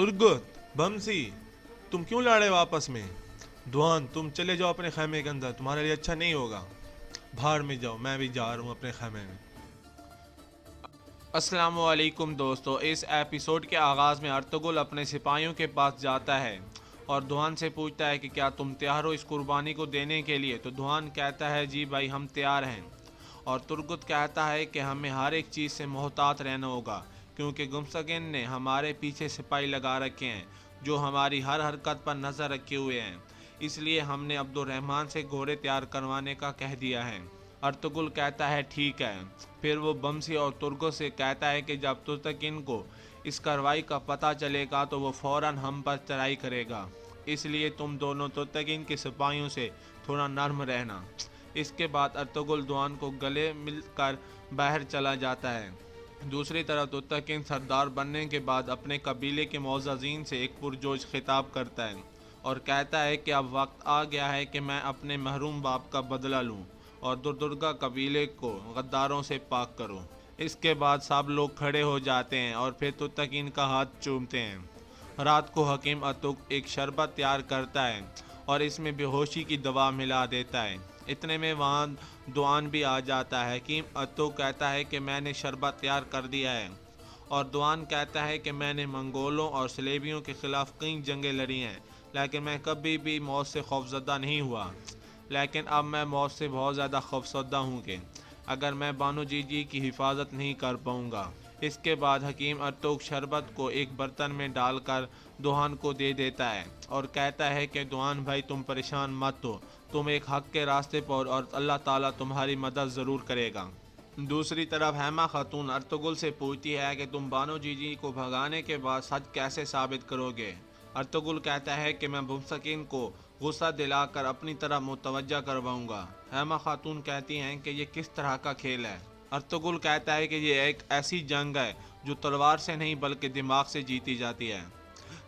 Turgut, बमसी, तुम क्यों लड़े वापस में? दुआन, तुम चले जाओ अपने खैमे के अंदर, तुम्हारे लिए अच्छा नहीं होगा। बाहर में जाओ, मैं भी जा रहा हूँ अपने खैमे में। अस्सलामुअलैकुम दोस्तों, इस एपिसोड के आगाज़ में अर्तुगरुल अपने सिपाहियों के पास जाता है और दुआन से पूछता है कि क्या तुम तैयार हो इस कुर्बानी को देने के लिए। तो दुआन कहता है जी भाई, हम तैयार हैं। और तुर्गुत कहता है कि हमें हर एक चीज़ से मोहतात रहना होगा, क्योंकि गुमसगिन ने हमारे पीछे सिपाही लगा रखे हैं जो हमारी हर हरकत पर नज़र रखे हुए हैं। इसलिए हमने अब्दुर्रहमान से घोड़े तैयार करवाने का कह दिया है। अर्तुगरुल कहता है ठीक है। फिर वो बमसी और तुर्गुत से कहता है कि जब तुर्तकिन को इस कार्रवाई का पता चलेगा तो वो फ़ौरन हम पर चढ़ाई करेगा, इसलिए तुम दोनों तुर्तकिन के सिपाहियों से थोड़ा नर्म रहना। इसके बाद अर्तुगरुल दुआन को गले मिलकर बाहर चला जाता है। दूसरी तरफ तुर्तकिन सरदार बनने के बाद अपने कबीले के मौज़ज़ीन से एक पुरजोश खिताब करता है और कहता है कि अब वक्त आ गया है कि मैं अपने महरूम बाप का बदला लूँ और दुर्दुर्गा कबीले को गद्दारों से पाक करूं। इसके बाद सब लोग खड़े हो जाते हैं और फिर तुर्तकिन का हाथ चूमते हैं। रात को हकीम अतुक एक शरबत तैयार करता है और इसमें बेहोशी की दवा मिला देता है। इतने में वहाँ दुआन भी आ जाता है। हकीम अतुक कहता है कि मैंने शरबत तैयार कर दिया है, और दुआन कहता है कि मैंने मंगोलों और सलेबियों के ख़िलाफ़ कई जंगें लड़ी हैं, लेकिन मैं कभी भी मौत से खौफज़दा नहीं हुआ। लेकिन अब मैं मौत से बहुत ज़्यादा खौफसदा हूँ कि अगर मैं बानो जीजी की हिफाजत नहीं कर पाऊँगा। इसके बाद हकीम अतुक शरबत को एक बर्तन में डालकर दुआन को दे देता है और कहता है कि दुआन भाई, तुम परेशान मत हो, तुम एक हक़ के रास्ते पर और अल्लाह ताला तुम्हारी मदद ज़रूर करेगा। दूसरी तरफ हेमा खातून अर्तुगरुल से पूछती है कि तुम बानो जीजी को भगाने के बाद सच कैसे साबित करोगे। अर्तुगरुल कहता है कि मैं मुमसकिन को गुस्सा दिलाकर अपनी तरफ मुतवज्जा करवाऊंगा। हेमा खातून कहती हैं कि ये किस तरह का खेल है। अर्तुगरुल कहता है कि ये एक ऐसी जंग है जो तलवार से नहीं बल्कि दिमाग से जीती जाती है।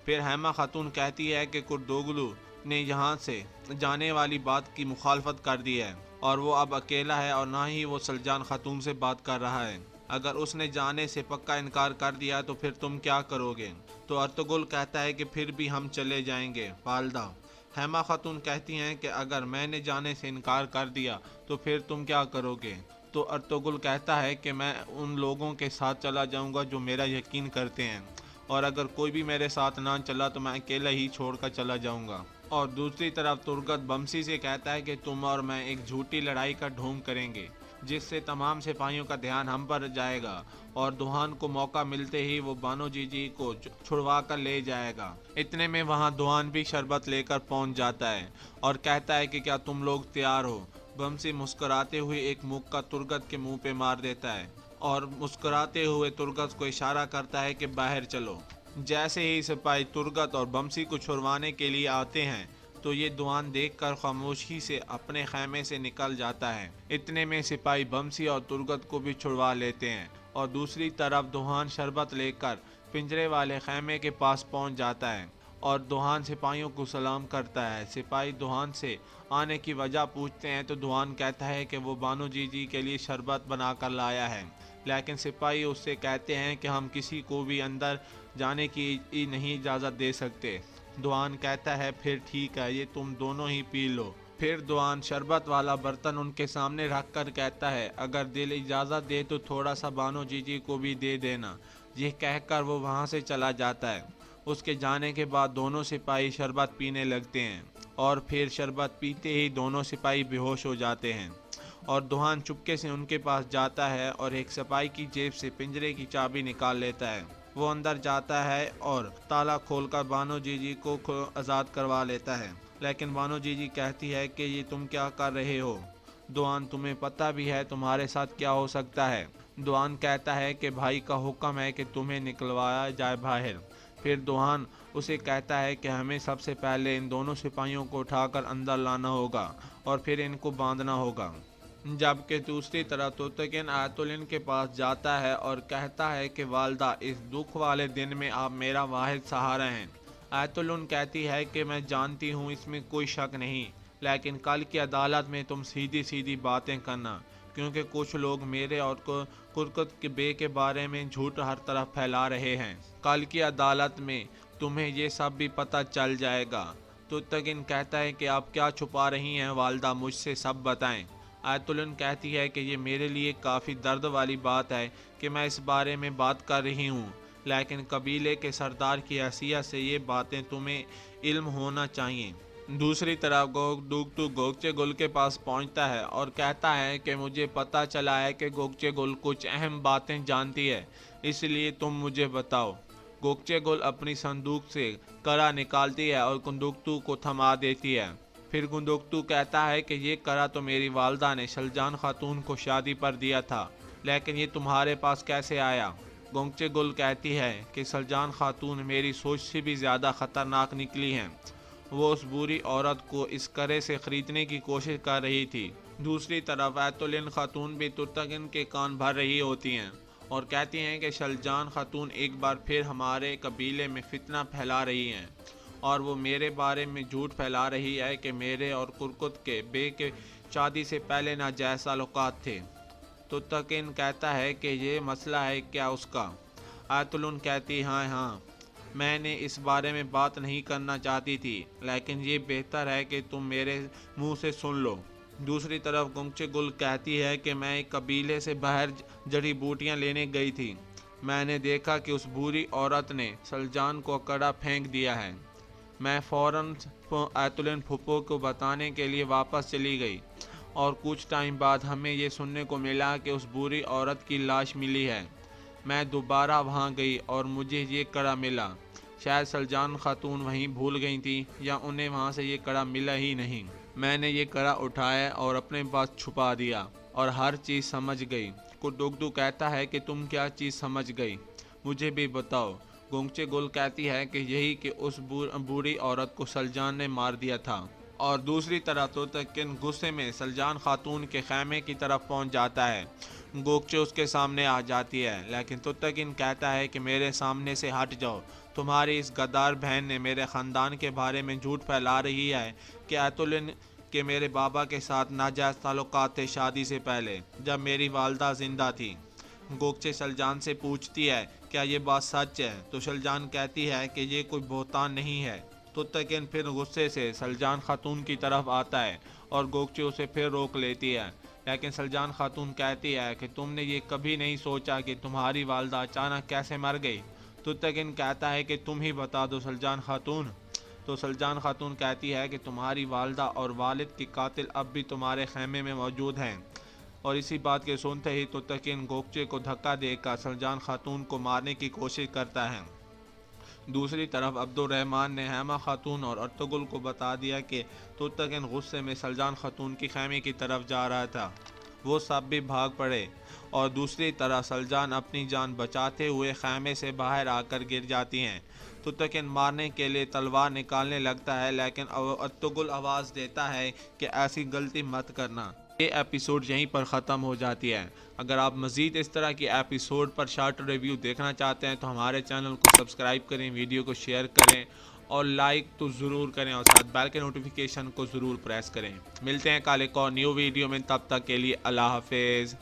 फिर हेमा खातून कहती है कि कुर्दोगलू ने यहाँ से जाने वाली बात की मुखालफत कर दी है और वो अब अकेला है और ना ही वो सलजान खातून से बात कर रहा है। अगर उसने जाने से पक्का इनकार कर दिया तो फिर तुम क्या करोगे। तो अर्तुगरुल कहता है कि फिर भी हम चले जाएंगे वालदा। हेमा खातून कहती हैं कि अगर मैंने जाने से इनकार कर दिया तो फिर तुम क्या करोगे। तो अर्तुगरुल कहता है कि मैं उन लोगों के साथ चला जाऊंगा जो मेरा यकीन करते हैं, और अगर कोई भी मेरे साथ ना चला तो मैं अकेला ही छोड़कर चला जाऊंगा। और दूसरी तरफ तुर्गत बमसी से कहता है कि तुम और मैं एक झूठी लड़ाई का ढोंग करेंगे, जिससे तमाम सिपाहियों का ध्यान हम पर जाएगा और दुआन को मौका मिलते ही वो बानो जीजी को छुड़वा कर ले जाएगा। इतने में वहाँ दुआन भी शरबत लेकर पहुँच जाता है और कहता है कि क्या तुम लोग तैयार हो। बमसी मुस्कुराते हुए एक मुक्का तुर्गत के मुंह पे मार देता है और मुस्कुराते हुए तुर्गत को इशारा करता है कि बाहर चलो। जैसे ही सिपाही तुर्गत और बमसी को छुड़वाने के लिए आते हैं तो ये दुआन देखकर खामोशी से अपने खैमे से निकल जाता है। इतने में सिपाही बमसी और तुर्गत को भी छुड़वा लेते हैं और दूसरी तरफ दुआन शरबत लेकर पिंजरे वाले खैमे के पास पहुंच जाता है और दुआन सिपाहियों को सलाम करता है। सिपाही दुआन से आने की वजह पूछते हैं तो दुआन कहता है कि वो बानो जीजी के लिए शरबत बनाकर लाया है, लेकिन सिपाही उससे कहते हैं कि हम किसी को भी अंदर जाने की नहीं इजाज़त दे सकते। दुआन कहता है फिर ठीक है, ये तुम दोनों ही पी लो। फिर दुआन शरबत वाला बर्तन उनके सामने रख कर कहता है अगर दिल इजाज़त दे तो थोड़ा सा बानो जीजी को भी दे देना। ये कहकर वो वहाँ से चला जाता है। उसके जाने के बाद दोनों सिपाही शरबत पीने लगते हैं और फिर शरबत पीते ही दोनों सिपाही बेहोश हो जाते हैं और दुआन चुपके से उनके पास जाता है और एक सिपाही की जेब से पिंजरे की चाबी निकाल लेता है। वो अंदर जाता है और ताला खोलकर बानो जीजी को आज़ाद करवा लेता है, लेकिन बानो जीजी कहती है कि ये तुम क्या कर रहे हो। दुआन, तुम्हें पता भी है तुम्हारे साथ क्या हो सकता है। दुआन कहता है कि भाई का हुक्म है कि तुम्हें निकलवाया जाए बाहर। फिर दुआन उसे कहता है कि हमें सबसे पहले इन दोनों सिपाहियों को उठाकर अंदर लाना होगा और फिर इनको बांधना होगा। जबकि दूसरी तरफ तुर्तकिन आयतुलिन के पास जाता है और कहता है कि वालदा, इस दुख वाले दिन में आप मेरा वाहिद सहारा हैं। आयतुलिन कहती है कि मैं जानती हूँ, इसमें कोई शक नहीं, लेकिन कल की अदालत में तुम सीधी सीधी बातें करना, क्योंकि कुछ लोग मेरे और कुर्कत के बे के बारे में झूठ हर तरफ फैला रहे हैं। कल की अदालत में تمہیں یہ سب بھی پتہ چل جائے گا۔ تتگن کہتا ہے کہ آپ کیا چھپا رہی ہیں والدہ، مجھ سے سب بتائیں۔ آیت الن کہتی ہے کہ یہ میرے لیے کافی درد والی بات ہے کہ میں اس بارے میں بات کر رہی ہوں، لیکن قبیلے کے سردار کی حیثیت سے یہ باتیں تمہیں علم ہونا چاہیے۔ دوسری طرف دوگتو گوگچے گل کے پاس پہنچتا ہے اور کہتا ہے کہ مجھے پتہ چلا ہے کہ گوگچے گل کچھ اہم باتیں جانتی ہے، اس لیے تم مجھے بتاؤ۔ گوگچے گل اپنی صندوق سے کرا نکالتی ہے اور گندوکتو کو تھما دیتی ہے۔ پھر گندوکتو کہتا ہے کہ یہ کرا تو میری والدہ نے شلجان خاتون کو شادی پر دیا تھا، لیکن یہ تمہارے پاس کیسے آیا؟ گوگچے گل کہتی ہے کہ شلجان خاتون میری سوچ سے بھی زیادہ خطرناک نکلی ہیں، وہ اس بری عورت کو اس کرے سے خریدنے کی کوشش کر رہی تھی۔ دوسری طرف ایتولن خاتون بھی ترتگن کے کان بھر رہی ہوتی ہیں اور کہتی ہیں کہ شلجان خاتون ایک بار پھر ہمارے قبیلے میں فتنہ پھیلا رہی ہیں اور وہ میرے بارے میں جھوٹ پھیلا رہی ہے کہ میرے اور کرکت کے بے کے شادی سے پہلے ناجائز تعلقات تھے۔ ترتگن کہتا ہے کہ یہ مسئلہ ہے کیا اس کا؟ ایتولن کہتی ہاں، میں نے اس بارے میں بات نہیں کرنا چاہتی تھی، لیکن یہ بہتر ہے کہ تم میرے منہ سے سن لو۔ دوسری طرف گوگچے گل کہتی ہے کہ میں ایک قبیلے سے باہر جڑی بوٹیاں لینے گئی تھی، میں نے دیکھا کہ اس بری عورت نے شلجان کو کڑا پھینک دیا ہے۔ میں فوراً ایتولن پھپھو کو بتانے کے لیے واپس چلی گئی اور کچھ ٹائم بعد ہمیں یہ سننے کو ملا کہ اس بری عورت کی لاش ملی ہے۔ میں دوبارہ وہاں گئی اور مجھے یہ کڑا ملا۔ شاید شلجان خاتون وہیں بھول گئی تھی یا انہیں وہاں سے یہ کڑا ملا ہی نہیں۔ میں نے یہ کڑا اٹھایا اور اپنے پاس چھپا دیا اور ہر چیز سمجھ گئی۔ گندوکتو کہتا ہے کہ تم کیا چیز سمجھ گئی؟ مجھے بھی بتاؤ۔ گوگچے گل کہتی ہے کہ یہی کہ اس بری عورت کو شلجان نے مار دیا تھا۔ اور دوسری طرف ترتگن غصے میں شلجان خاتون کے خیمے کی طرف پہنچ جاتا ہے۔ گوگچے اس کے سامنے آ جاتی ہے، لیکن ترتگن کہتا ہے کہ میرے سامنے سے ہٹ جاؤ، تمہاری اس غدار بہن نے میرے خاندان کے بارے میں جھوٹ پھیلا رہی ہے کہ ایتولن کے میرے بابا کے ساتھ ناجائز تعلقات تھے شادی سے پہلے، جب میری والدہ زندہ تھی۔ گوگچے شلجان سے پوچھتی ہے کیا یہ بات سچ ہے، تو شلجان کہتی ہے کہ یہ کوئی بہتان نہیں ہے۔ ترتگن پھر غصے سے شلجان خاتون کی طرف آتا ہے اور گوگچے اسے پھر روک لیتی ہے، لیکن شلجان خاتون کہتی ہے کہ تم نے یہ کبھی نہیں سوچا کہ تمہاری والدہ اچانک کیسے مر گئی؟ ترتگن کہتا ہے کہ تم ہی بتا دو شلجان خاتون۔ تو شلجان خاتون کہتی ہے کہ تمہاری والدہ اور والد کی قاتل اب بھی تمہارے خیمے میں موجود ہیں، اور اسی بات کے سنتے ہی ترتگن گوگچے کو دھکا دے کر شلجان خاتون کو مارنے کی کوشش کرتا ہے۔ دوسری طرف عبد الرحمن نے حیمہ خاتون اور ارطغرل کو بتا دیا کہ ترتگن غصے میں شلجان خاتون کی خیمے کی طرف جا رہا تھا۔ وہ سب بھی بھاگ پڑے اور دوسری طرف شلجان اپنی جان بچاتے ہوئے خیمے سے باہر آ کر گر جاتی ہیں۔ ترتگن مارنے کے لیے تلوار نکالنے لگتا ہے، لیکن ارطغرل آواز دیتا ہے کہ ایسی غلطی مت کرنا۔ یہ ایپیسوڈ یہیں پر ختم ہو جاتی ہے۔ اگر آپ مزید اس طرح کی ایپیسوڈ پر شارٹ ریویو دیکھنا چاہتے ہیں تو ہمارے چینل کو سبسکرائب کریں، ویڈیو کو شیئر کریں اور لائک تو ضرور کریں، اور ساتھ بیل کے نوٹیفیکیشن کو ضرور پریس کریں۔ ملتے ہیں کل ایک اور نیو ویڈیو میں، تب تک کے لیے اللہ حافظ۔